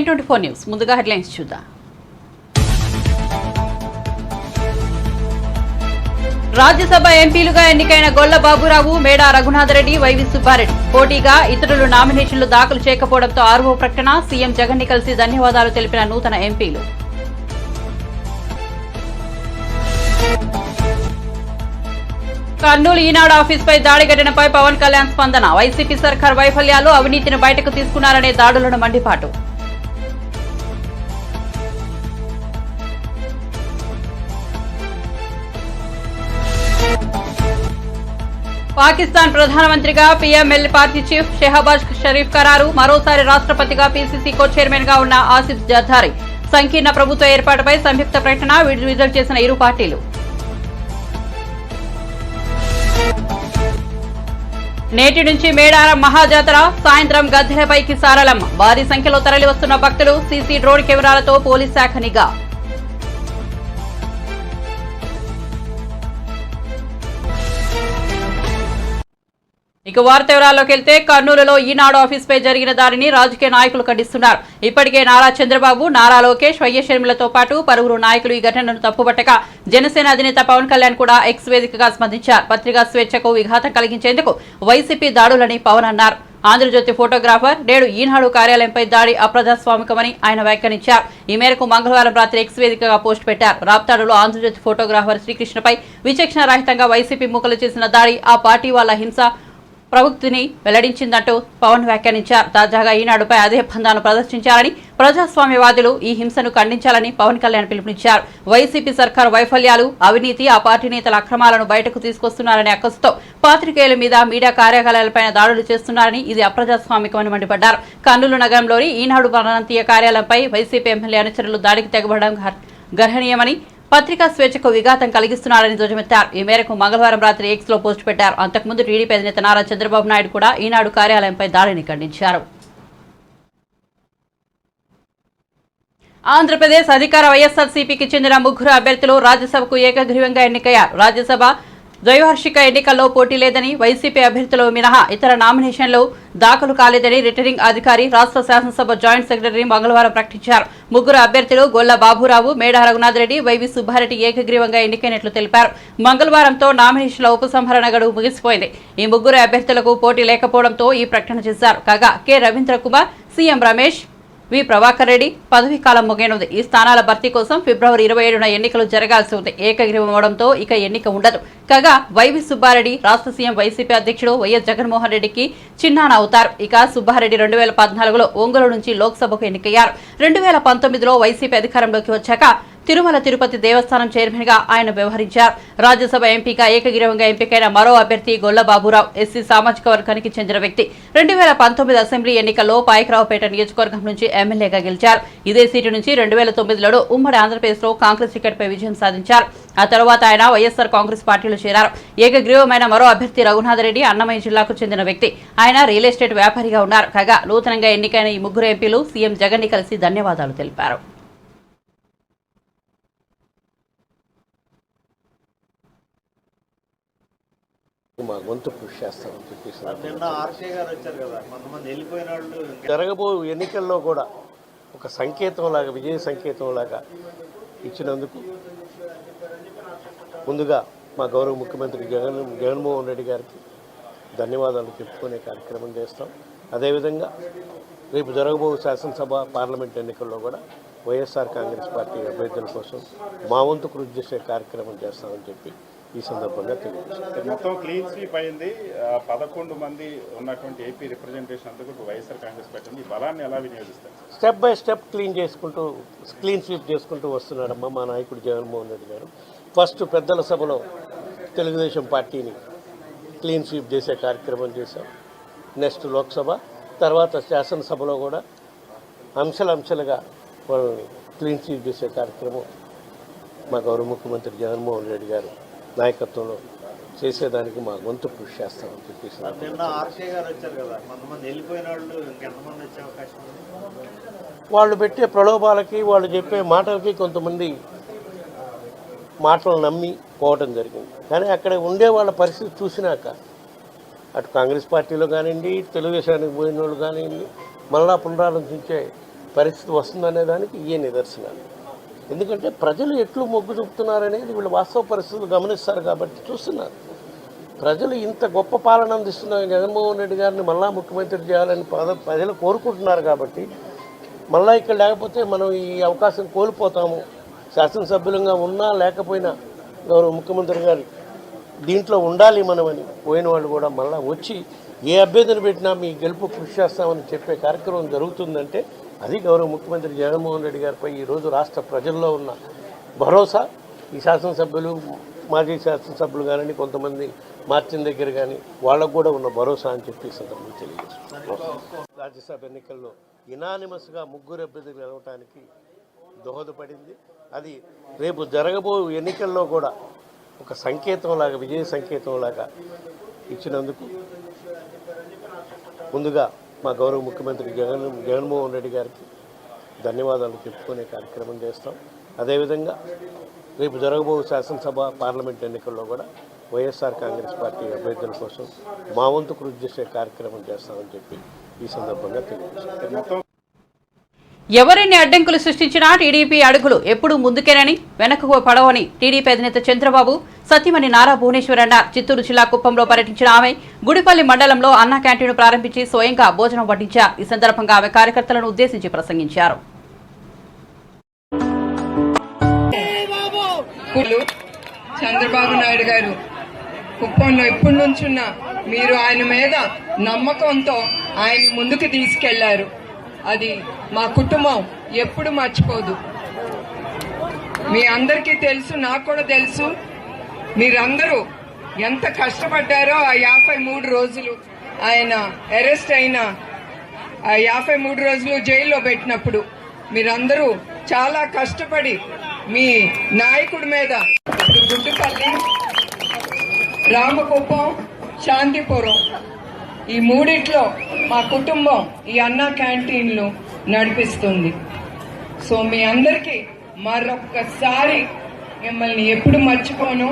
N24 news ముందుగా headlines చూద్దాం. రాజ్యసభ ఎంపీలుగా ఎన్నికైన గొల్ల బాబురావు, మేడా రఘునాథరెడ్డి, వైవి సుబ్బారెడ్డి పోటీగా ఇతరులు నామినేషన్లు దాఖలు చేయకపోవడంతో ఆర్వో ప్రకటన. సీఎం జగన్ ని కలిసి ధన్యవాదాలు తెలిపిన నూతన ఎంపీలు. కర్నూలు ఈనాడు ఆఫీస్పై దాడి ఘటనపై పవన్ కళ్యాణ్ స్పందన. వైసీపీ సర్కార్ వైఫల్యాలు, అవినీతిని బయటకు తీసుకున్నారనే దాడులను మండిపాటు. పాకిస్తాన్ ప్రధానమంత్రిగా PML party chief Shehbaz Sharif ఖరారు. మరోసారి రాష్ట్రపతిగా పీసీసీ కో చైర్మన్ గా ఉన్న ఆసిఫ్ జర్దారీ. సంకీర్ణ ప్రభుత్వ ఏర్పాటుపై సంయుక్త ప్రకటన విడుదల చేసిన ఇరు పార్టీలు. నేటి నుంచి మేడారం మహాజాతర, సాయంత్రం గద్దెలపైకి సారలమ్మ. భారీ సంఖ్యలో తరలివస్తున్న భక్తులు, సీసీ డ్రోన్ కెమెరాలతో పోలీస్ శాఖ నిఘా. ఇక వార్త వివరాల్లోకి వెళ్తే, కర్నూలులో ఈనాడు ఆఫీస్పై జరిగిన దాడిని రాజకీయ నాయకులు ఖండిస్తున్నారు. ఇప్పటికే నారా చంద్రబాబు, నారా లోకేష్, వైఎస్ షర్మిలతో పాటు పలువురు నాయకులు ఈ ఘటనను తప్పుబట్టగా జనసేన అధినేత పవన్ కళ్యాణ్ కూడా ఎక్స్ వేదికగా స్పందించారు. పత్రికా స్వేచ్ఛకు విఘాతం కలిగించేందుకు వైసీపీ దాడులని పవన్ అన్నారు. ఆంధ్రజ్యోతి ఫోటోగ్రాఫర్ నేడు ఈనాడు కార్యాలయంపై దాడి అప్రజాస్వామికమని ఆయన వ్యాఖ్యానించారు. ఈ మేరకు మంగళవారం రాత్రి ఎక్స్ వేదికగా పోస్టు పెట్టారు. రాప్తాడులో ఆంధ్రజ్యోతి ఫోటోగ్రాఫర్ శ్రీకృష్ణపై విచక్షణ రహితంగా వైసీపీ మూకలు చేసిన దాడి ఆ పార్టీ వాళ్ళ హింస ప్రవృత్తిని వెల్లడించిందంటూ పవన్ వ్యాఖ్యానించారు. తాజాగా ఈనాడుపై అదే పందాను ప్రదర్శించారని, ప్రజాస్వామ్యవాదులు ఈ హింసను ఖండించాలని పవన్ కళ్యాణ్ పిలుపునిచ్చారు. వైసీపీ సర్కారు వైఫల్యాలు, అవినీతి, ఆ పార్టీ నేతల అక్రమాలను బయటకు తీసుకొస్తున్నారనే అక్కసుతో పాత్రికేయుల మీద, మీడియా కార్యాలయాలపై దాడులు చేస్తున్నారని, ఇది అప్రజాస్వామికమని మండిపడ్డారు. కర్నూలు నగరంలోని ఈనాడు ప్రాంతీయ కార్యాలయంపై వైసీపీ ఎమ్మెల్యే అనుచరులు దాడికి తెగబడడం గర్హనీయమని, పత్రికా స్వేచ్ఛకు విఘాతం కలిగిస్తున్నారని ధ్వజమెత్తారు. ఈ మేరకు మంగళవారం రాత్రి ఎక్స్ లో పోస్టు పెట్టారు. అంతకుముందు టీడీపీ అధినేత నారా చంద్రబాబు నాయుడు కూడా ఈనాడు కార్యాలయంపై దాడిని ఖండించారు. ఆంధ్రప్రదేశ్ అధికార వైఎస్ఆర్సీపీకి చెందిన ముగ్గురు అభ్యర్థులు రాజ్యసభకు ఏకగ్రీవంగా ఎన్నికయ్యారు. రాజ్యసభ ద్వైవార్షిక ఎన్నికల్లో పోటీ లేదని, వైసీపీ అభ్యర్థులు మినహా ఇతర నామినేషన్లు దాఖలు కాలేదని రిటర్నింగ్ అధికారి, రాష్ట్ర శాసనసభ జాయింట్ సెక్రటరీ మంగళవారం ప్రకటించారు. ముగ్గురు అభ్యర్థులు గొల్ల బాబురావు, మేడా రఘునాథరెడ్డి, వైవి సుబ్బారెడ్డి ఏకగ్రీవంగా ఎన్నికైనట్లు తెలిపారు. మంగళవారంతో నామినేషన్ల ఉపసంహరణ గడువు ముగిసిపోయింది. ఈ ముగ్గురు అభ్యర్థులకు పోటీ లేకపోవడంతో ఈ ప్రకటన చేశారు. కాగా కె రవీంద్ర కుమార్, సీఎం రమేష్, వి ప్రభాకర్ రెడ్డి పదవీ కాలం ముగియనుంది. ఈ స్థానాల భర్తీ కోసం ఫిబ్రవరి 27న ఎన్నికలు జరగాల్సి ఉంది. ఏకగ్రీవం అవడంతో ఇక ఎన్నిక ఉండదు. కాగా వైవి సుబ్బారెడ్డి రాష్ట్ర సీఎం, వైసీపీ అధ్యక్షుడు వైఎస్ జగన్మోహన్ రెడ్డికి చిన్నాన అవుతారు. ఇక సుబ్బారెడ్డి 2014లో ఒంగోలు నుంచి లోక్సభకు ఎన్నికయ్యారు. 2019లో వైసీపీ అధికారంలోకి వచ్చాక తిరుమల తిరుపతి దేవస్థానం చైర్మన్ గా ఆయన వ్యవహరించారు. రాజ్యసభ ఎంపీగా ఏకగ్రీవంగా ఎంపికైన మరో అభ్యర్థి గొల్ల బాబురావు ఎస్సీ సామాజిక వర్గానికి చెందిన వ్యక్తి. 2019 అసెంబ్లీ ఎన్నికల్లో పాయకరావుపేట నియోజకవర్గం నుంచి ఎమ్మెల్యేగా గెలిచారు. ఇదే సీటు నుంచి 2009లో ఉమ్మడి ఆంధ్రప్రదేశ్లో కాంగ్రెస్ టికెట్పై విజయం సాధించారు. ఆ తర్వాత ఆయన వైఎస్ఆర్ కాంగ్రెస్ పార్టీలో చేరారు. ఏకగ్రీవమైన మరో అభ్యర్థి రఘునాథరెడ్డి అన్నమయ్య జిల్లాకు చెందిన వ్యక్తి. ఆయన రియల్ ఎస్టేట్ వ్యాపారిగా ఉన్నారు. కాగా నూతనంగా ఎన్నికైన ఈ ముగ్గురు ఎంపీలు సీఎం జగన్ ని కలిసి ధన్యవాదాలు తెలిపారు. మా గొంతు కృషి చేస్తామని చెప్పేసి జరగబో ఎన్నికల్లో కూడా ఒక సంకేతంలాగా, విజయ సంకేతంలాగా ఇచ్చినందుకు ముందుగా మా గౌరవ ముఖ్యమంత్రి జగన్మోహన్ రెడ్డి గారికి ధన్యవాదాలు చెప్పుకునే కార్యక్రమం చేస్తాం. అదేవిధంగా రేపు జరగబో శాసనసభ, పార్లమెంట్ ఎన్నికల్లో కూడా వైఎస్ఆర్ కాంగ్రెస్ పార్టీ అభ్యర్థుల కోసం మా వంతు కృషి చేసే కార్యక్రమం చేస్తామని చెప్పి ఈ సందర్భంగా తెలియజేస్తారు. మొత్తం క్లీన్ స్వీప్ అయింది. 11 మంది ఉన్నటువంటి ఏపీ రిప్రజెంటేషన్ అందుకు వైఎస్ఆర్ కాంగ్రెస్ పార్టీ ఈ బలాన్ని ఎలా వినియోగిస్తారు? Step by step clean sweep చేసుకుంటూ వస్తున్నాడమ్మా మా నాయకుడు జగన్మోహన్ రెడ్డి గారు. ఫస్ట్ పెద్దల సభలో తెలుగుదేశం పార్టీని క్లీన్ స్వీప్ చేసే కార్యక్రమం చేశాం. నెక్స్ట్ లోక్సభ, తర్వాత శాసనసభలో కూడా అంశాలుగా వాళ్ళని క్లీన్ స్వీప్ చేసే కార్యక్రమం మా గౌరవ ముఖ్యమంత్రి జగన్మోహన్ రెడ్డి గారు నాయకత్వంలో చేసేదానికి మా గొంతు కృషి చేస్తామని చెప్పేసి వాళ్ళు పెట్టే ప్రలోభాలకి, వాళ్ళు చెప్పే మాటలకి కొంతమంది మాటలు నమ్మి పోవటం జరిగింది. కానీ అక్కడ ఉండే వాళ్ళ పరిస్థితి చూసినాక అటు కాంగ్రెస్ పార్టీలో కానివ్వండి, తెలుగుదేశానికి పోయిన వాళ్ళు కానివ్వండి, మళ్ళా పునరాలోచించే పరిస్థితి వస్తుందనే దానికి ఇవే నిదర్శనాలు. ఎందుకంటే ప్రజలు ఎట్లు మొగ్గు చూపుతున్నారనేది వీళ్ళు వాస్తవ పరిస్థితులు గమనిస్తారు కాబట్టి చూస్తున్నారు. ప్రజలు ఇంత గొప్ప పాలన అందిస్తున్న జగన్మోహన్ రెడ్డి గారిని మళ్ళా ముఖ్యమంత్రి చేయాలని ప్రజలు కోరుకుంటున్నారు కాబట్టి మళ్ళీ ఇక్కడ లేకపోతే మనం ఈ అవకాశం కోల్పోతాము. శాసనసభ్యులంగా ఉన్నా లేకపోయినా గౌరవ ముఖ్యమంత్రి గారు దీంట్లో ఉండాలి మనమని పోయిన వాళ్ళు కూడా మళ్ళీ వచ్చి ఏ అభ్యర్థిని పెట్టినా మీ గెలుపు కృషి చేస్తామని చెప్పే కార్యక్రమం జరుగుతుందంటే అది గౌరవ ముఖ్యమంత్రి జగన్మోహన్ రెడ్డి గారిపై ఈరోజు రాష్ట్ర ప్రజల్లో ఉన్న భరోసా. ఈ శాసనసభ్యులు మాజీ శాసనసభ్యులు కానీ కొంతమంది మార్చిన దగ్గర కానీ వాళ్ళకు కూడా ఉన్న భరోసా అని చెప్పి సందర్భంగా తెలియజేస్తున్నాం. రాజ్యసభ ఎన్నికల్లో యునానిమస్గా 3 అభ్యర్థులు గెలవటానికి దోహదపడింది. అది రేపు జరగబో ఎన్నికల్లో కూడా ఒక సంకేతంలాగా, విజయ సంకేతంలాగా ఇచ్చినందుకు ముందుగా మా గౌరవ ముఖ్యమంత్రి జగన్మోహన్ రెడ్డి గారికి ధన్యవాదాలు చెప్పుకునే కార్యక్రమం చేస్తాం. అదేవిధంగా రేపు జరగబో శాసనసభ పార్లమెంట్ ఎన్నికల్లో కూడా వైఎస్ఆర్ కాంగ్రెస్ పార్టీ అభ్యర్థుల కోసం మా వంతు కృషి చేసే కార్యక్రమం చేస్తామని చెప్పి ఈ సందర్భంగా తెలియజేస్తాం. ఎవరిని అడ్డంకులు సృష్టించినా టీడీపీ అడుగులు ఎప్పుడూ ముందుకేనని, వెనక్కు పడవని టీడీపీ అధినేత చంద్రబాబు సతీమణి నారా భువనేశ్వర్ అన్నారు. చిత్తూరు జిల్లా కుప్పంలో పర్యటించిన ఆమె గుడిపల్లి మండలంలో అన్నా క్యాంటీన్ను ప్రారంభించి స్వయంగా భోజనం వడ్డించారు. ఈ సందర్భంగా ఆమె కార్యకర్తలను ఉద్దేశించి ప్రసంగించారు. చంద్రబాబు నాయుడు గారు కుప్పంలో ఎప్పటి నుంచున్న మీరు ఆయన మీద నమ్మకంతో ఆయన ముందుకు తీసుకెళ్లారు. అది మా కుటుంబం ఎప్పుడు మర్చిపోదు. మీ అందరికీ తెలుసు, నాకు కూడా తెలుసు, మీరందరూ ఎంత కష్టపడ్డారో ఆ 53 రోజులు. ఆయన అరెస్ట్ అయిన ఆ 53 రోజులు జైల్లో పెట్టినప్పుడు మీరందరూ చాలా కష్టపడి మీ నాయకుడి మీద గుడ్డుపల్లి, రామకుప్పం, శాంతిపురం ఈ 3 మా కుటుంబం ఈ అన్నా క్యాంటీన్లు నడిపిస్తుంది. సో మీ అందరికీ మరొక్కసారి మిమ్మల్ని ఎప్పుడు మర్చిపోను.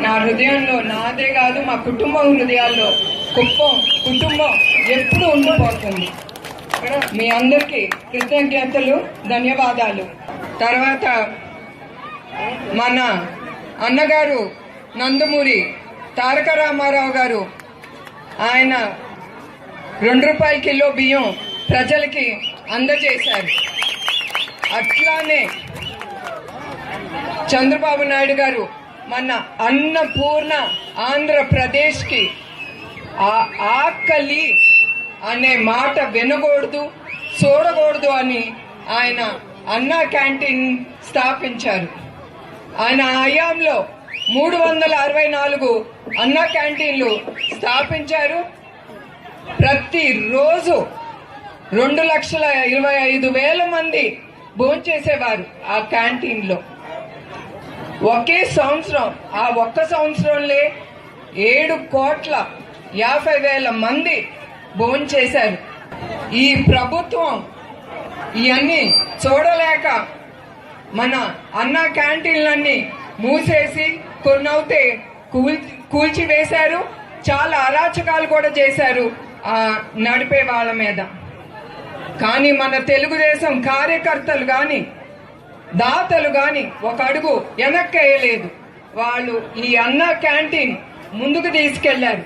నా హృదయంలో, నాదే కాదు మా కుటుంబం హృదయాల్లో కుప్పం కుటుంబం ఎప్పుడు ఉండిపోతుంది. మీ అందరికీ కృతజ్ఞతలు, ధన్యవాదాలు. తర్వాత మన అన్నగారు నందమూరి తారక రామారావు గారు ఆయన 2 రూపాయల కిలో బియ్యం ప్రజలకి అందజేశారు. అట్లానే చంద్రబాబు నాయుడు గారు మన అన్నపూర్ణ ఆంధ్రప్రదేశ్కి ఆకలి అనే మాట వినకూడదు, చూడకూడదు అని ఆయన అన్నా క్యాంటీన్ స్థాపించారు. ఆయన హయాంలో 364 అన్నా క్యాంటీన్లు స్థాపించారు. ప్రతిరోజు 2,25,000 మంది భోంచేసేవారు ఆ క్యాంటీన్లో. ఒకే సంవత్సరం, ఆ ఒక్క సంవత్సరంలో 7,50,00,000 మంది భోంచేశారు. ఈ ప్రభుత్వం ఇవన్నీ చూడలేక మన అన్నా క్యాంటీన్లన్నీ మూసేసి కొన్నవుతే కూల్చివేశారు. చాలా అరాచకాలు కూడా చేశారు ఆ నడిపే వాళ్ళ మీద. కానీ మన తెలుగుదేశం కార్యకర్తలు కానీ దాతలు కానీ ఒక అడుగు వెనక్కేయలేదు. వాళ్ళు ఈ అన్నా క్యాంటీన్ ముందుకు తీసుకెళ్లారు.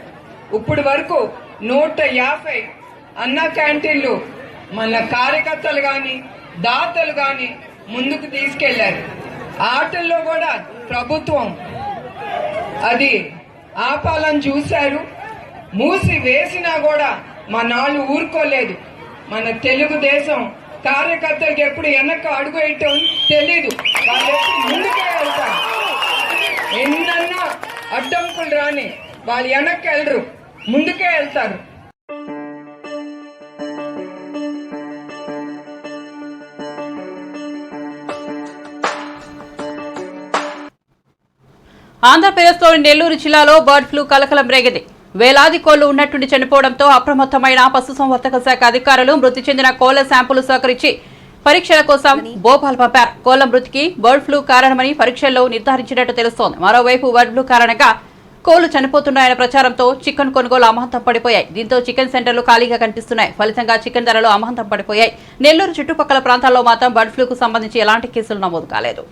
ఇప్పుడు వరకు 150 అన్నా క్యాంటీన్లు మన కార్యకర్తలు కానీ దాతలు కానీ ముందుకు తీసుకెళ్లారు. ఆటల్లో కూడా ప్రభుత్వం అది ఆపాలని చూశారు. మూసి వేసినా కూడా మా నాళ్ళు ఊరుకోలేదు. మన తెలుగుదేశం కార్యకర్తలకు ఎప్పుడు వెనక్కి అడుగు వేయటం తెలీదు. వాళ్ళు ఎప్పుడు ముందుకే వెళ్తారు. ఎన్నన్నా అడ్డంకులు రాని వాళ్ళు వెనక్కి వెళ్ళరు, ముందుకే వెళ్తారు. ఆంధ్రప్రదేశ్లోని నెల్లూరు జిల్లాలో బర్డ్ ఫ్లూ కలకలం రేగింది. వేలాది కోళ్లు ఉన్నట్టుండి చనిపోవడంతో అప్రమత్తమైన పశుసంవర్ధక శాఖ అధికారులు మృతి చెందిన కోళ్ల శాంపుల్ సేకరించి పరీక్షల కోసం భోపాల్ పంపారు. కోళ్ల మృతికి బర్డ్ ఫ్లూ కారణమని పరీక్షల్లో నిర్ధారించినట్టు తెలుస్తోంది. మరోవైపు బర్డ్ ఫ్లూ కారణంగా కోళ్లు చనిపోతున్నాయన్న ప్రచారంతో చికెన్ కొనుగోలు అమాంతం పడిపోయాయి. దీంతో చికెన్ సెంటర్లు ఖాళీగా కనిపిస్తున్నాయి. ఫలితంగా చికెన్ ధరలు అమాంతం పడిపోయాయి. నెల్లూరు చుట్టుపక్కల ప్రాంతాల్లో మాత్రం బర్డ్ ఫ్లూకు సంబంధించి ఎలాంటి కేసులు నమోదు కాలేదు.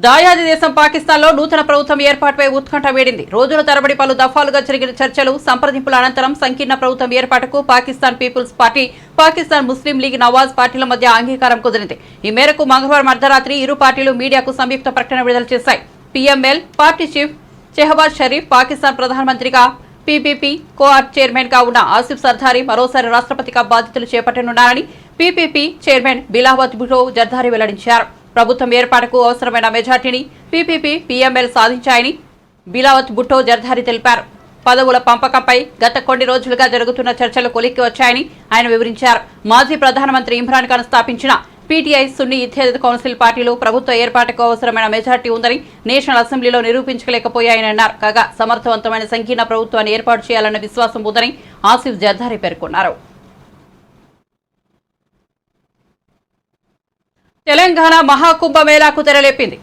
దాయాది దేశం పాకిస్తాన్లో నూతన ప్రభుత్వం ఏర్పాటుపై ఉత్కంఠ వేడింది. రోజుల తరబడి పలు దఫాలుగా జరిగిన చర్చలు, సంప్రదింపుల అనంతరం సంకీర్ణ ప్రభుత్వం ఏర్పాటుకు పాకిస్తాన్ పీపుల్స్ పార్టీ, పాకిస్తాన్ ముస్లిం లీగ్ నవాజ్ పార్టీల మధ్య అంగీకారం కుదిరింది. ఈ మేరకు మంగళవారం అర్ధరాత్రి ఇరు పార్టీలు మీడియాకు సంయుక్త ప్రకటన విడుదల చేశాయి. PML party chief Shehbaz Sharif, Pakistan ప్రధానమంత్రిగా పీపీపీ కోఆర్ట్ చైర్మన్ గా ఉన్న ఆసిఫ్ సర్దారీ మరోసారి రాష్ట్రపతిగా బాధ్యతలు చేపట్టనున్నారని పీపీపీ చైర్మన్ బిలావత్ భుట్టో జర్దారీ వెల్లడించారు. ప్రభుత్వం ఏర్పాటుకు అవసరమైన మెజార్టీని పీపీపీ, పీఎంఎల్ సాధించాయని బిలావత్ భుట్టో జర్దారీ తెలిపారు. పదవుల పంపకంపై గత కొన్ని రోజులుగా జరుగుతున్న చర్చలు కొలిక్కి వచ్చాయని ఆయన వివరించారు. మాజీ ప్రధానమంత్రి ఇమ్రాన్ ఖాన్ స్థాపించిన పీటీఐ, సున్నీ ఇత్తేహాద్ కౌన్సిల్ పార్టీలు ప్రభుత్వ ఏర్పాటుకు అవసరమైన మెజార్టీ ఉందని నేషనల్ అసెంబ్లీలో నిరూపించలేకపోయాయని అన్నారు. కాగా సమర్థవంతమైన సంకీర్ణ ప్రభుత్వాన్ని ఏర్పాటు చేయాలన్న విశ్వాసం ఉందని ఆసిఫ్ జర్దారీ పేర్కొన్నారు. తెలంగాణ మహాకుంభమేళాకు తెరలేపింది.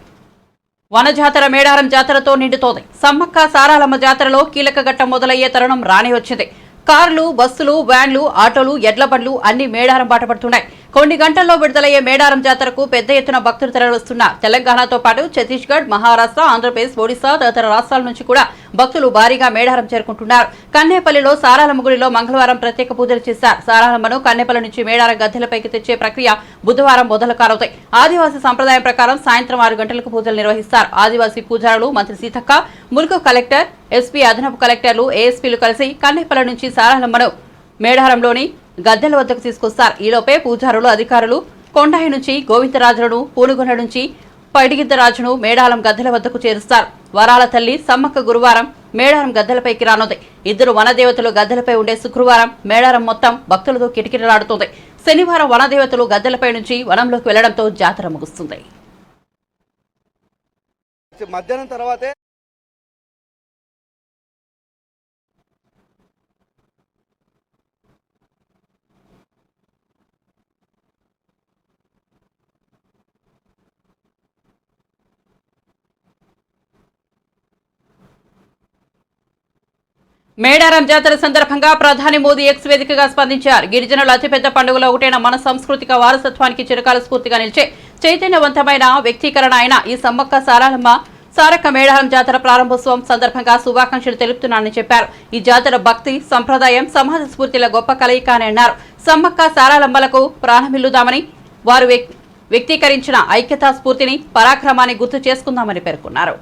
వనజాతర మేడారం జాతరతో నిండుతోంది. సమ్మక్క సారాలమ్మ జాతరలో కీలక ఘట్టం మొదలయ్యే తరుణం రాని వచ్చింది. కార్లు, బస్సులు, వ్యాన్లు, ఆటోలు, ఎడ్ల బండ్లు అన్ని మేడారం బాటపడుతున్నాయి. కొన్ని గంటల్లో విడుదలయ్యే మేడారం జాతరకు పెద్ద ఎత్తున భక్తులు తరలివస్తున్న తెలంగాణతో పాటు ఛత్తీస్గఢ్, మహారాష్ట్ర, ఆంధ్రప్రదేశ్, ఒడిశా తదితర రాష్ట్రాల నుంచి కూడా భక్తులు భారీగా మేడారం చేరుకుంటున్నారు. కన్నేపల్లిలో సారాలమ్మ గుడిలో మంగళవారం ప్రత్యేక పూజలు చేశారు. సారాలమ్మను కన్నేపల్లి నుంచి మేడారం గద్దెలపైకి తెచ్చే ప్రక్రియ బుధవారం మొదలు కారవుతాయి. ఆదివాసీ సంప్రదాయం ప్రకారం సాయంత్రం 6 గంటలకు పూజలు నిర్వహిస్తారు. ఆదివాసీ పూజారులు మంత్రి సీతక్క, ములుగు కలెక్టర్, ఎస్పీ, అదనపు కలెక్టర్లు, ఏఎస్పీలు కలిసి కన్నేపల్లి నుంచి సారాలమ్మను మేడారంలోని గద్దెల వద్దకు తీసుకొస్తారు. ఈలోపే పూజారులు, అధికారులు కొండాయి నుంచి గోవిందరాజులను, పూనుగొండ నుంచి పైడిగిద్దరాజును మేడారం గద్దెల వద్దకు చేరుస్తారు. వరాల తల్లి సమ్మక్క గురువారం మేడారం గద్దెలపైకి రానుంది. ఇద్దరు వనదేవతలు గద్దెలపై ఉండే శుక్రవారం మేడారం మొత్తం భక్తులతో కిటకిటలాడుతుంది. శనివారం వనదేవతలు గద్దెలపై నుంచి వనంలోకి వెళ్లడంతో జాతర ముగుస్తుంది. మధ్యాహ్నం తర్వాతే మేడారం జాతర సందర్భంగా ప్రధాని మోదీ ఎక్స్ వేదికగా స్పందించారు. గిరిజనుల అతిపెద్ద పండుగలో ఒకటైన మన సాంస్కృతిక వారసత్వానికి చిరకాల స్ఫూర్తిగా నిలిచే చైతన్యవంతమైన వ్యక్తీకరణ అయిన ఈ సమ్మక్క సారాలమ్మ సారక్క మేడారం జాతర ప్రారంభోత్సవం సందర్భంగా శుభాకాంక్షలు తెలుపుతున్నానని చెప్పారు. ఈ జాతర భక్తి, సంప్రదాయం, సమాజ స్ఫూర్తిల గొప్ప కలయిక అని అన్నారు. సమ్మక్క సారాలమ్మలకు ప్రాణమిల్లుదామని వారు వ్యక్తీకరించిన ఐక్యతా స్ఫూర్తిని, పరాక్రమాన్ని గుర్తు చేసుకుందామని పేర్కొన్నారు.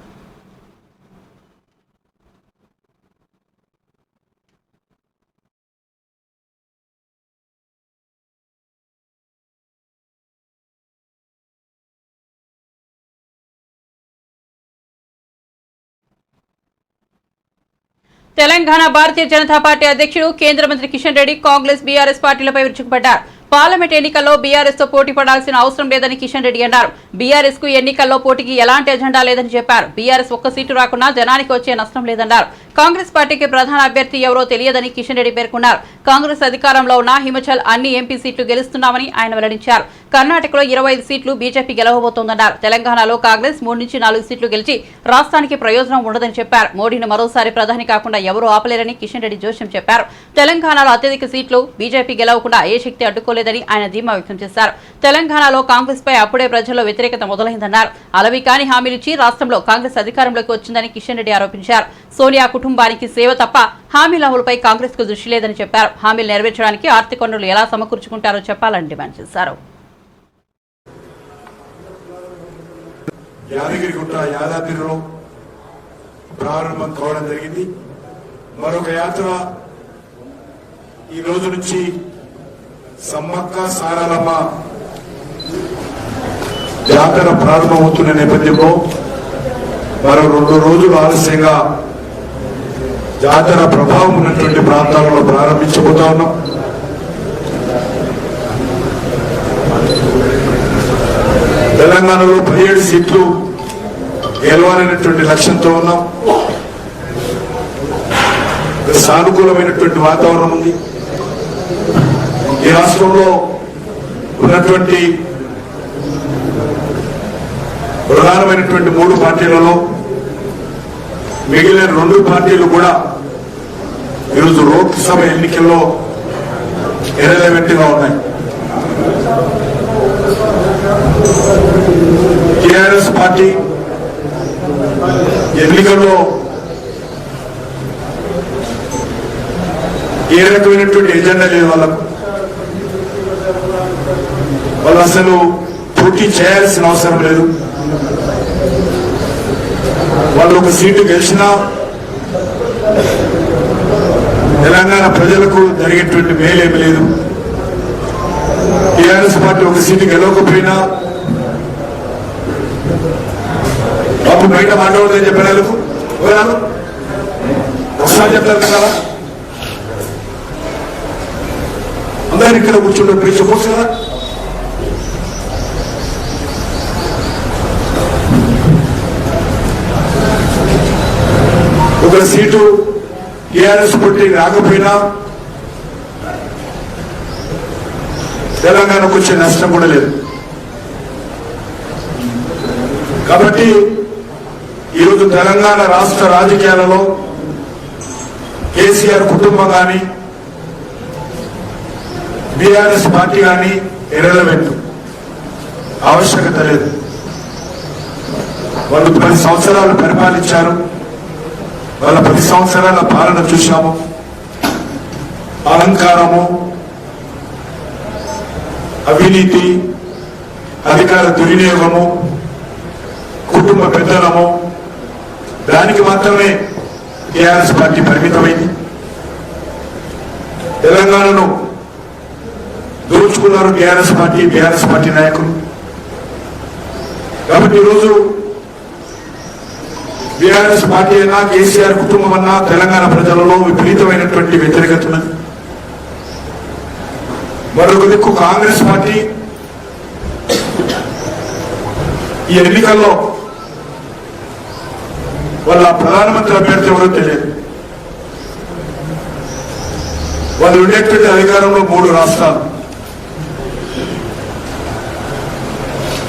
తెలంగాణ భారతీయ జనతా పార్టీ అధ్యక్షుడు, కేంద్ర మంత్రి కిషన్ రెడ్డి కాంగ్రెస్, బీఆర్ఎస్ పార్టీలపై విరుచుకుపడ్డారు. పార్లమెంట్ ఎన్నికల్లో బీఆర్ఎస్ తో పోటీ పడాల్సిన అవసరం లేదని కిషన్ రెడ్డి అన్నారు. బీఆర్ఎస్ కు ఎన్నికల్లో పోటీకి ఎలాంటి ఎజెండా లేదని చెప్పారు. బీఆర్ఎస్ ఒక్క సీటు రాకున్నా జనానికి వచ్చే నష్టం లేదన్నారు. కాంగ్రెస్ పార్టీకి ప్రధాన అభ్యర్థి ఎవరో తెలియదని కిషన్ రెడ్డి పేర్కొన్నారు. కాంగ్రెస్ అధికారంలో ఉన్న హిమాచల్ అన్ని ఎంపీ సీట్లు గెలుస్తున్నామని ఆయన వెల్లడించారు. కర్ణాటకలో 25 సీట్లు బీజేపీ గెలవబోతోందన్నారు. తెలంగాణలో కాంగ్రెస్ 3 నుంచి 4 సీట్లు గెలిచి రాష్ట్రానికి ప్రయోజనం ఉండదని చెప్పారు. మోడీని మరోసారి ప్రధాని కాకుండా ఎవరూ ఆపలేరని కిషన్ రెడ్డి జోస్యం చెప్పారు. తెలంగాణలో అత్యధిక సీట్లు బీజేపీ గెలవకుండా ఏ శక్తి అడ్డుకోలేదని ఆయన ధీమా వ్యక్తం చేశారు. తెలంగాణలో కాంగ్రెస్ పై అప్పుడే ప్రజల్లో వ్యతిరేకత మొదలైందన్నారు. అలవి కాని హామీలిచ్చి రాష్ట్రంలో కాంగ్రెస్ అధికారంలోకి వచ్చిందని కిషన్ రెడ్డి ఆరోపించారు. సోనియా కుటుంబానికి సేవ తప్ప హామీల అమలుపై కాంగ్రెస్ కు దృష్టి లేదని చెప్పారు. హామీలు నెరవేర్చడానికి ఆర్థిక వనరులు ఎలా సమకూర్చుకుంటారో చెప్పాలని డిమాండ్ చేశారు. యాదగిరిగుట్ట యాదాద్రిలో ప్రారంభం కావడం జరిగింది. మరొక యాత్ర ఈ రోజు నుంచి సమ్మక్క సారాలమ్మ జాతర ప్రారంభమవుతున్న నేపథ్యంలో మరో 2 రోజులు ఆలస్యంగా జాతర ప్రభావం ఉన్నటువంటి ప్రాంతాలలో ప్రారంభించబోతా ఉన్నాం. తెలంగాణలో 17 సీట్లు గెలవాలనేటువంటి లక్ష్యంతో ఉన్నాం. సానుకూలమైనటువంటి వాతావరణం ఉంది. ఈ రాష్ట్రంలో ఉన్నటువంటి ప్రధానమైనటువంటి 3 పార్టీలలో మిగిలిన 2 పార్టీలు కూడా ఈరోజు లోక్సభ ఎన్నికల్లో ఇర్రెలవెంట్గా ఉన్నాయి. టీఆర్ఎస్ పార్టీ ఎన్నికల్లో ఏ రకమైనటువంటి ఎజెండా లేదు వాళ్ళు అసలు పోటీ చేయాల్సిన అవసరం లేదు. వాళ్ళు ఒక సీటు గెలిచినా తెలంగాణ ప్రజలకు జరిగేటువంటి మేలేమి లేదు. టీఆర్ఎస్ పార్టీ ఒక సీటు గెలవకపోయినా బాబు బయట మాట్లాడదని చెప్పినందుకు ఒకసారి చెప్తారు కదా, అందరు ఇక్కడ కూర్చుంటే ప్లీజ్ చెప్పొచ్చు కదా. ఒక సీటు టీఆర్ఎస్ పార్టీ రాకపోయినా తెలంగాణకు వచ్చే నష్టం కూడా లేదు. కాబట్టి ఈరోజు తెలంగాణ రాష్ట్ర రాజకీయాలలో కేసీఆర్ కుటుంబం కానీ బీఆర్ఎస్ పార్టీ కానీ ఇర్రెలవెంట్, ఆవశ్యకత లేదు. వాళ్ళు 10 సంవత్సరాలు పరిపాలించారు. వాళ్ళ 10 సంవత్సరాల పాలన చూశాము. అహంకారము, అవినీతి, అధికార దుర్వినియోగము, కుటుంబ పెద్దలము, దానికి మాత్రమే టీఆర్ఎస్ పార్టీ పరిమితమైంది. తెలంగాణను దోచుకున్నారు టీఆర్ఎస్ పార్టీ, బీఆర్ఎస్ పార్టీ నాయకులు. కాబట్టి ఈరోజు బీఆర్ఎస్ పార్టీ అయినా కేసీఆర్ కుటుంబం అన్నా తెలంగాణ ప్రజలలో విపరీతమైనటువంటి వ్యతిరేకత ఉన్నది. మరొక దిక్కు కాంగ్రెస్ పార్టీ ఈ ఎన్నికల్లో వాళ్ళ ప్రధానమంత్రి అభ్యర్థి ఎవరో తెలియదు. వాళ్ళు ఉండేటువంటి అధికారంలో 3 రాష్ట్రాలు,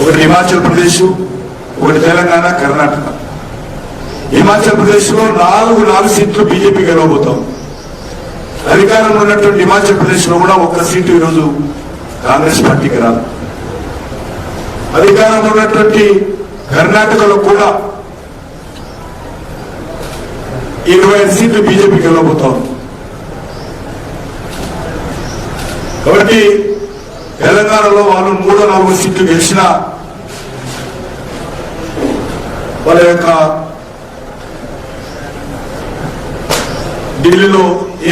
ఒకటి హిమాచల్ ప్రదేశ్, ఒకటి తెలంగాణ, కర్ణాటక. హిమాచల్ ప్రదేశ్ లో 4 సీట్లు బీజేపీ గెలవబోతాం. అధికారంలో ఉన్నటువంటి హిమాచల్ ప్రదేశ్ లో కూడా 1 సీటు ఈరోజు కాంగ్రెస్ పార్టీకి రాదు. అధికారంలో ఉన్నటువంటి కర్ణాటకలో కూడా 25 సీట్లు బీజేపీకి వెళ్ళబోతాం. కాబట్టి తెలంగాణలో వాళ్ళు 3-4 సీట్లు గెలిచినా వాళ్ళ యొక్క ఢిల్లీలో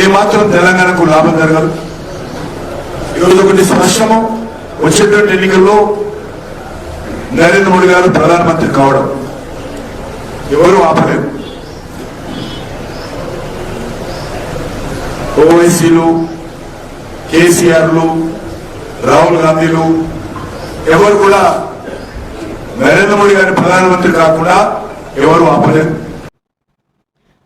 ఏమాత్రం తెలంగాణకు లాభం జరగదు. ఈరోజు ఒకటి స్పష్టము, వచ్చేటువంటి ఎన్నికల్లో నరేంద్ర మోడీ గారు ప్రధానమంత్రి కావడం ఎవరు ఆపలేరు. ఓవైసీలు, కేసీఆర్లు, రాహుల్ గాంధీలు ఎవరు కూడా నరేంద్ర మోడీ గారి ప్రధానమంత్రి కాకుండా ఎవరు ఆపలేరు.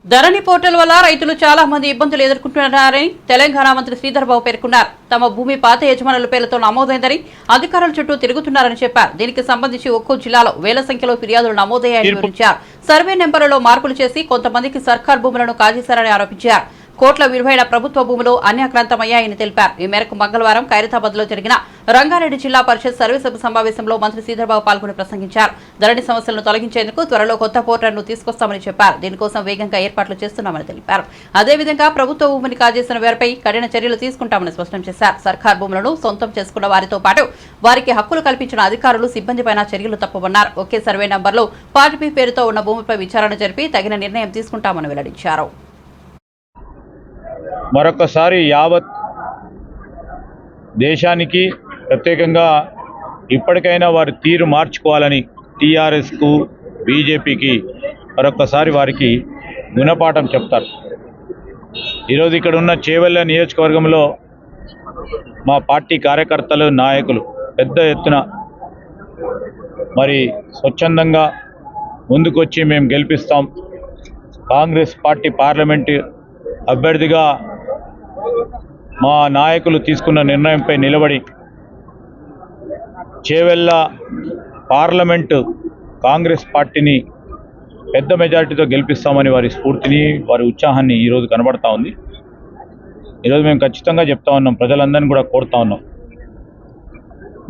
ధరణి పోర్టల్ వల్ల రైతులు చాలా మంది ఇబ్బందులు ఎదుర్కొంటున్నారని తెలంగాణ మంత్రి శ్రీధర్ బాబు పేర్కొన్నారు. తమ భూమి పాత యజమానుల పేర్లతో నమోదైందని అధికారుల చుట్టూ తిరుగుతున్నారని చెప్పారు. దీనికి సంబంధించి ఒక్కో జిల్లాలో వేల సంఖ్యలో ఫిర్యాదులు నమోదయ్యాయని వివరించారు. సర్వే నెంబర్లలో మార్పులు చేసి కొంతమందికి సర్కార్ భూములను కాజేశారని ఆరోపించారు. కోట్ల విలువైన ప్రభుత్వ భూములు అన్యాక్రాంతమయ్యాయని తెలిపారు. ఈ మేరకు మంగళవారం ఖైరతాబాద్ లో జరిగిన రంగారెడ్డి జిల్లా పరిషత్ సర్వీసభ సమావేశంలో మంత్రి శ్రీధర్బాబు పాల్గొని ప్రసంగించారు. ధరణి సమస్యలను తొలగించేందుకు త్వరలో కొత్త పోర్టల్ను తీసుకొస్తామని చెప్పారు. దీనికోసం వేగంగా ఏర్పాట్లు చేస్తున్నామని తెలిపారు. అదేవిధంగా ప్రభుత్వ భూమిని కాజేసిన వారిపై కఠిన చర్యలు తీసుకుంటామని స్పష్టం చేశారు. సర్కార్ భూములను సొంతం చేసుకున్న వారితో పాటు వారికి హక్కులు కల్పించిన అధికారులు, సిబ్బందిపైన చర్యలు తప్పవన్నారు. ఒకే సర్వే నంబర్లో పార్టీ పేరుతో ఉన్న భూమిపై విచారణ జరిపి తగిన నిర్ణయం తీసుకుంటామని వెల్లడించారు. మరొకసారి యావత్ దేశానికి ప్రత్యేకంగా ఇప్పటికైనా వారి తీరు మార్చుకోవాలని టీఆర్ఎస్కు, బీజేపీకి మరొకసారి వారికి గుణపాఠం చెప్తారు. ఈరోజు ఇక్కడ ఉన్న చేవెళ్ళ నియోజకవర్గంలో మా పార్టీ కార్యకర్తలు, నాయకులు పెద్ద ఎత్తున మరి స్వచ్ఛందంగా ముందుకొచ్చి మేము గెలిపిస్తాం, కాంగ్రెస్ పార్టీ పార్లమెంటు అభ్యర్థిగా మా నాయకులు తీసుకున్న నిర్ణయంపై నిలబడి చేవెళ్ళ పార్లమెంటు కాంగ్రెస్ పార్టీని పెద్ద మెజారిటీతో గెలిపిస్తామని వారి స్ఫూర్తిని, వారి ఉత్సాహాన్ని ఈరోజు కనబడతా ఉంది. ఈరోజు మేము ఖచ్చితంగా చెప్తా ఉన్నాం, ప్రజలందరినీ కూడా కోరుతా ఉన్నాం,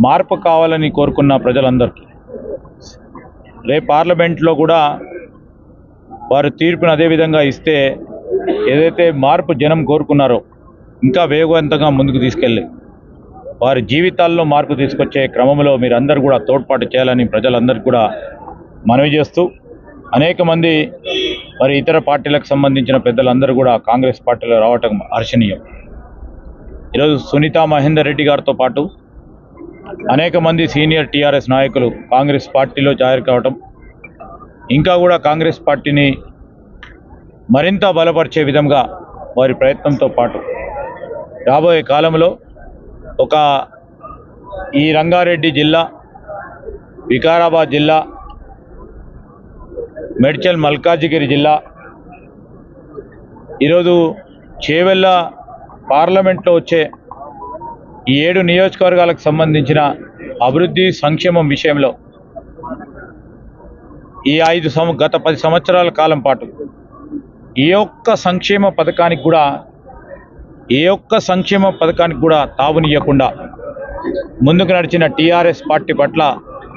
మార్పు కావాలని కోరుకున్న ప్రజలందరికీ రేపు పార్లమెంట్లో కూడా వారు తీర్పును అదేవిధంగా ఇస్తే ఏదైతే మార్పు జనం కోరుకున్నారో ఇంకా వేగవంతంగా ముందుకు తీసుకెళ్ళి వారి జీవితాల్లో మార్పు తీసుకొచ్చే క్రమంలో మీరందరూ కూడా తోడ్పాటు చేయాలని ప్రజలందరికీ కూడా మనవి చేస్తూ, అనేక మంది మరి ఇతర పార్టీలకు సంబంధించిన పెద్దలందరూ కూడా కాంగ్రెస్ పార్టీలో రావటం హర్షణీయం. ఈరోజు సునీతా మహేందర్ రెడ్డి గారితో పాటు అనేక మంది సీనియర్ టీఆర్ఎస్ నాయకులు కాంగ్రెస్ పార్టీలో జాయిన్ కావటం, ఇంకా కూడా కాంగ్రెస్ పార్టీని మరింత బలపరిచే విధంగా వారి ప్రయత్నంతో పాటు రాబోయే కాలంలో ఈ రంగారెడ్డి జిల్లా, వికారాబాద్ జిల్లా, మేడ్చల్ మల్కాజిగిరి జిల్లా, ఈరోజు చేవెళ్ళ పార్లమెంట్లో వచ్చే ఈ 7 నియోజకవర్గాలకు సంబంధించిన అభివృద్ధి సంక్షేమం విషయంలో ఈ గత 10 సంవత్సరాల కాలం పాటు ఏ ఒక్క సంక్షేమ పథకానికి కూడా తావునియకుండా ముందుకు నడిచిన టీఆర్ఎస్ పార్టీ పట్ల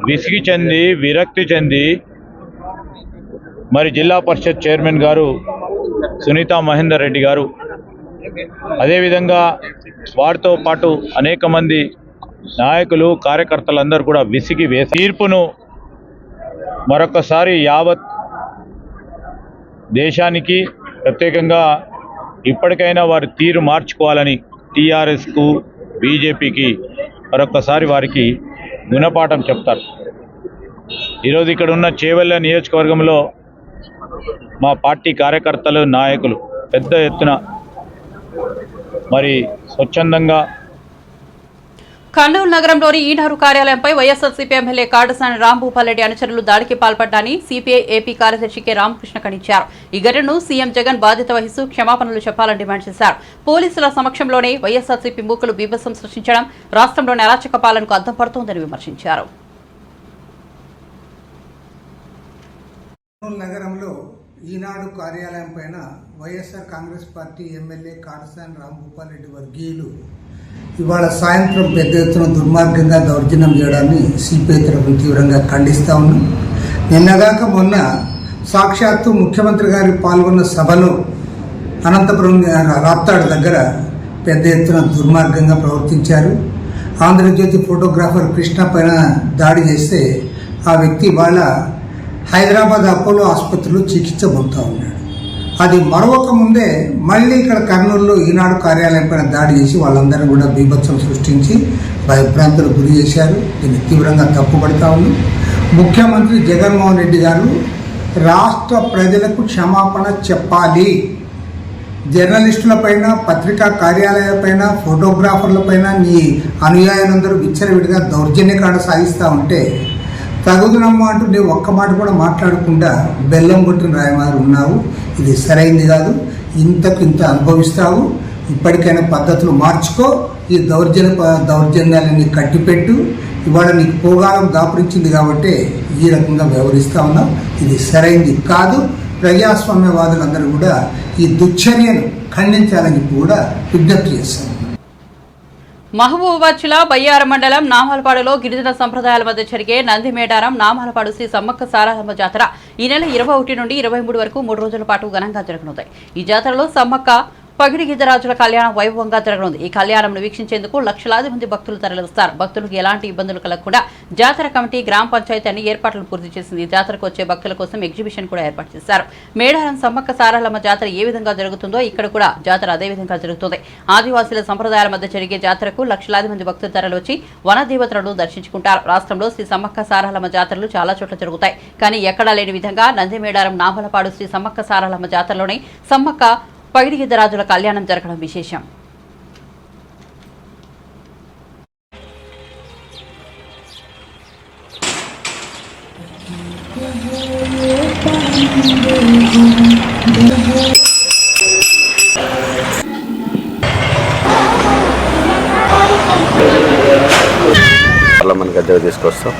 విసిగి చెంది, విరక్తి చెంది మరి జిల్లా పరిషత్ చైర్మన్ గారు సునీతా మహేందర్ రెడ్డి గారు, అదేవిధంగా వారితో పాటు అనేక మంది నాయకులు, కార్యకర్తలందరూ కూడా విసిగి వేసి తీర్పును మరొకసారి యావత్ దేశానికి, ప్రత్యేకంగా ఇప్పటికైనా వారి తీరు మార్చుకోవాలని టీఆర్ఎస్కు, బీజేపీకి మరొకసారి వారికి గుణపాఠం చెప్తారు. ఈరోజు ఇక్కడ ఉన్న చేవెళ్ళ నియోజకవర్గంలో మా పార్టీ కార్యకర్తలు, నాయకులు పెద్ద ఎత్తున మరి స్వచ్ఛందంగా కర్నూలు నగరంలోని ఈనారు కార్యాలయంపై వైఎస్ఆర్సీపీ ఎమ్మెల్యే కాడసాని రాంభూపాల్రెడ్డి అనుచరులు దాడికి పాల్పడ్డారని సిపిఐ ఏపీ కార్యదర్శి కె రామకృష్ణ ఖండించారు. ఈ ఘటనను సీఎం జగన్ బాధ్యత వహిస్తూ క్షమాపణలు చెప్పాలని డిమాండ్ చేశారు. పోలీసుల సమక్షంలోనే వైఎస్ఆర్సీపీ మూకలు బీభత్సం సృష్టించడం రాష్ట్రంలోని అరాచక పాలనకు అద్దం పడుతోందని విమర్శించారు. నగరంలో ఈనాడు కార్యాలయం పైన వైఎస్ఆర్ కాంగ్రెస్ పార్టీ ఎమ్మెల్యే కాడసాని రాంభూపాల్రెడ్డి వర్గీయులు ఇవాళ సాయంత్రం పెద్ద ఎత్తున దుర్మార్గంగా దౌర్జన్యం చేయడాన్ని సిపిఐ తరఫున తీవ్రంగా ఖండిస్తా ఉన్నాం. నిన్నగాక మొన్న సాక్షాత్తు ముఖ్యమంత్రి గారు పాల్గొన్న సభలో అనంతపురం రాప్తాడు దగ్గర పెద్ద ఎత్తున దుర్మార్గంగా ప్రవర్తించారు. ఆంధ్రజ్యోతి ఫోటోగ్రాఫర్ కృష్ణ పైన దాడి చేస్తే ఆ వ్యక్తి వాళ్ళ హైదరాబాద్ అపోలో ఆసుపత్రిలో చికిత్స పొందుతూ ఉన్నాడు. అది మరొక ముందే మళ్ళీ ఇక్కడ కర్నూలులో ఈనాడు కార్యాలయం పైన దాడి చేసి వాళ్ళందరినీ కూడా బీభత్సం సృష్టించి భయభ్రాంతులకు గురి చేశారు. దీన్ని తీవ్రంగా తప్పుపడతా ఉంది. ముఖ్యమంత్రి జగన్మోహన్ రెడ్డి గారు రాష్ట్ర ప్రజలకు క్షమాపణ చెప్పాలి. జర్నలిస్టులపైన, పత్రికా కార్యాలయాలపైన, ఫోటోగ్రాఫర్లపైన నీ అనుయాయులందరూ విచ్చలవిడిగా దౌర్జన్యకాండ సాగిస్తూ ఉంటే తగుదనమ్మ అంటూ నేను ఒక్క మాట కూడా మాట్లాడకుండా బెల్లం కొట్టిన రాయమారు ఉన్నావు. ఇది సరైంది కాదు. ఇంతకు ఇంత అనుభవిస్తావు. ఇప్పటికైనా పద్ధతులు మార్చుకో. ఈ దౌర్జన్యాలని కట్టిపెట్టు. ఇవాళ నీకు పోగాలం దాపురించింది కాబట్టి ఈ రకంగా వ్యవహరిస్తూ ఉన్నావు. ఇది సరైంది కాదు. ప్రజాస్వామ్యవాదులందరూ కూడా ఈ దుశ్చర్యను ఖండించాలని కూడా విజ్ఞప్తి చేస్తాను. మహబూబాబాద్ జిల్లా బయ్యారం మండలం నామాలపాడులో గిరిజన సంప్రదాయాల మధ్య జరిగే నంది మేడారం నామాలపాడు శ్రీ సమ్మక్క సారలమ్మ జాతర ఈ నెల 21 నుండి 23 వరకు 3 రోజుల పాటు ఘనంగా జరగనుంది. ఈ జాతరలో సమ్మక్క పగిడిగిద్దరాజుల కళ్యాణం వైభవంగా జరగనుంది. ఈ కళ్యాణంను వీక్షించేందుకు లక్షలాది మంది భక్తులు తరలివస్తారు. భక్తులకు ఎలాంటి ఇబ్బందులు కలగకుండా జాతర కమిటీ, గ్రామ పంచాయతీ అన్ని ఏర్పాట్లు పూర్తి చేసింది. జాతరకు వచ్చే భక్తుల కోసం ఎగ్జిబిషన్ కూడా ఏర్పాటు చేశారు. మేడారం సమ్మక్క సారలమ్మ జాతర ఏ విధంగా జరుగుతుందో ఇక్కడ కూడా జాతర అదే విధంగా జరుగుతుంది. ఆదివాసీల సంప్రదాయాల మధ్య జరిగే జాతరకు లక్షలాది మంది భక్తులు తరలివచ్చి వనదేవతలను దర్శించుకుంటారు. రాష్ట్రంలో శ్రీ సమ్మక్క సారలమ్మ జాతరలు చాలా చోట్ల జరుగుతాయి. కానీ ఎక్కడా లేని విధంగా నంది మేడారం నామలపాడు శ్రీ సమ్మక్క సారలమ్మ జాతరలోనే సమ్మక్క పగిడిగిద్దరాజుల కళ్యాణం జరగడం విశేషం. పార్లమెంట్ గద్దెకు తీసుకొస్తాం.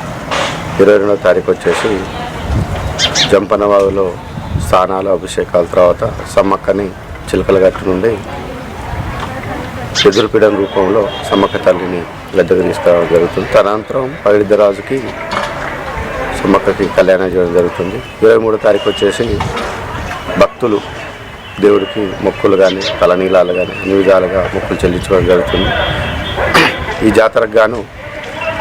22వ తారీఖు వచ్చేసి జంపనవాగులో స్నానాలు అభిషేకాల తర్వాత సమ్మక్కని చిలకలగట్టు నుండి ఎదురుపీడం రూపంలో సమ్మక్క తల్లిని గద్దెకు తీసుకురావడం జరుగుతుంది. తదనంతరం పగిడిద్దరాజుకి సమ్మక్కకి కళ్యాణం చేయడం జరుగుతుంది. 23వ తారీఖు వచ్చేసి భక్తులు దేవుడికి మొక్కులు కానీ తలనీలాలు కానీ అన్ని విధాలుగా మొక్కులు చెల్లించడం జరుగుతుంది. ఈ జాతరకు గాను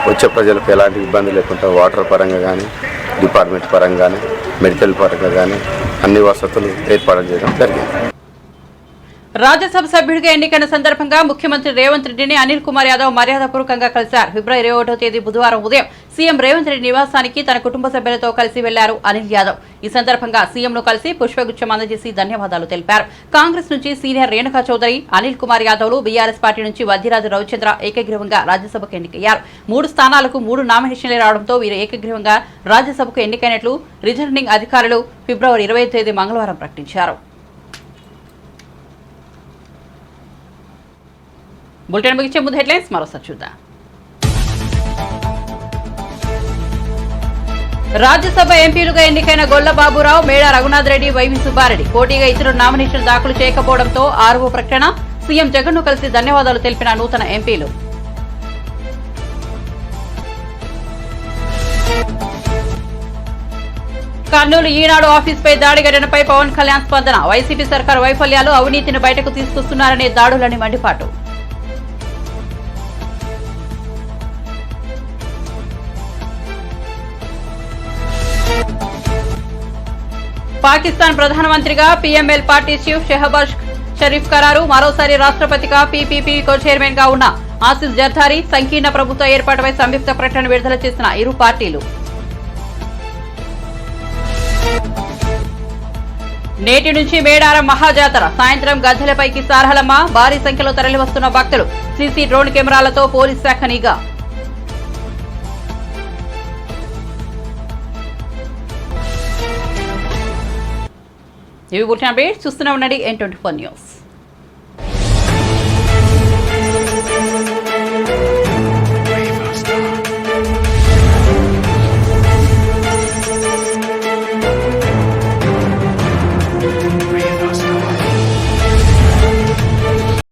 వచ్చే ప్రజలకు ఎలాంటి ఇబ్బంది లేకుండా వాటర్ పరంగా కానీ డిపార్ట్మెంట్ పరంగా కానీ మెడికల్ పరంగా కానీ అన్ని వసతులు ఏర్పాటు చేయడం జరిగింది. రాజ్యసభ సభ్యుడిగా ఎన్నికైన సందర్భంగా ముఖ్యమంత్రి రేవంత్ రెడ్డిని అనిల్ కుమార్ యాదవ్ మర్యాదపూర్వకంగా కలిశారు. ఫిబ్రవరి 21వ తేదీ బుధవారం ఉదయం సీఎం రేవంత్ రెడ్డి నివాసానికి తన కుటుంబ సభ్యులతో కలిసి వెళ్లారు అనిల్ యాదవ్. ఈ సందర్భంగా సీఎంను కలిసి పుష్పగుచ్చం అందజేసి ధన్యవాదాలు తెలిపారు. కాంగ్రెస్ నుంచి సీనియర్ రేణుకా చౌదరి, అనిల్ కుమార్ యాదవ్లు, బీఆర్ఎస్ పార్టీ నుంచి వద్దిరాజు రవిచంద్ర ఏకగ్రీవంగా రాజ్యసభకు ఎన్నికయ్యారు. 3 స్థానాలకు 3 నామినేషన్లు రావడంతో వీరు ఏకగ్రీవంగా రాజ్యసభకు ఎన్నికైనట్లు రిటర్నింగ్ అధికారులు ఫిబ్రవరి 20వ తేదీ మంగళవారం ప్రకటించారు. బులెటిన్ ముగించే ముందు హెడ్లైన్స్ మరోసారి చూద్దాం. రాజ్యసభ ఎంపీలుగా ఎన్నికైన గొల్ల బాబురావు, మేడా రఘునాథ్ రెడ్డి, వైవి సుబ్బారెడ్డి పోటీగా ఇతరులు నామినేషన్ దాఖలు చేయకపోవడంతో 6వ ప్రకటన. సీఎం జగన్ను కలిసి ధన్యవాదాలు తెలిపిన నూతన ఎంపీలు. కర్నూలు ఈనాడు ఆఫీస్పై దాడి ఘటనపై పవన్ కళ్యాణ్ స్పందన. వైసీపీ సర్కారు వైఫల్యాలు, అవినీతిని బయటకు తీసుకొస్తున్నారనే దాడులని మండిపాటు. పాకిస్తాన్ ప్రధానమంత్రిగా PML party chief Shehbaz Sharif ఖరారు. మరోసారి రాష్ట్రపతిగా పీపీపీ కో చైర్మన్ గా ఉన్న ఆసిఫ్ జర్దారీ. సంకీర్ణ ప్రభుత్వ ఏర్పాటుపై సంయుక్త ప్రకటన విడుదల చేసిన ఇరు పార్టీలు. నేటి నుంచి మేడారం మహాజాతర. సాయంత్రం గద్దెలపైకి సారహలమ్మ. భారీ సంఖ్యలో తరలివస్తున్న భక్తులు. సీసీ డ్రోన్ కెమెరాలతో పోలీస్ శాఖ నిఘా. ఇవి బులెటిన్ అప్డేట్స్. చూస్తూనే ఉండండి N24 న్యూస్.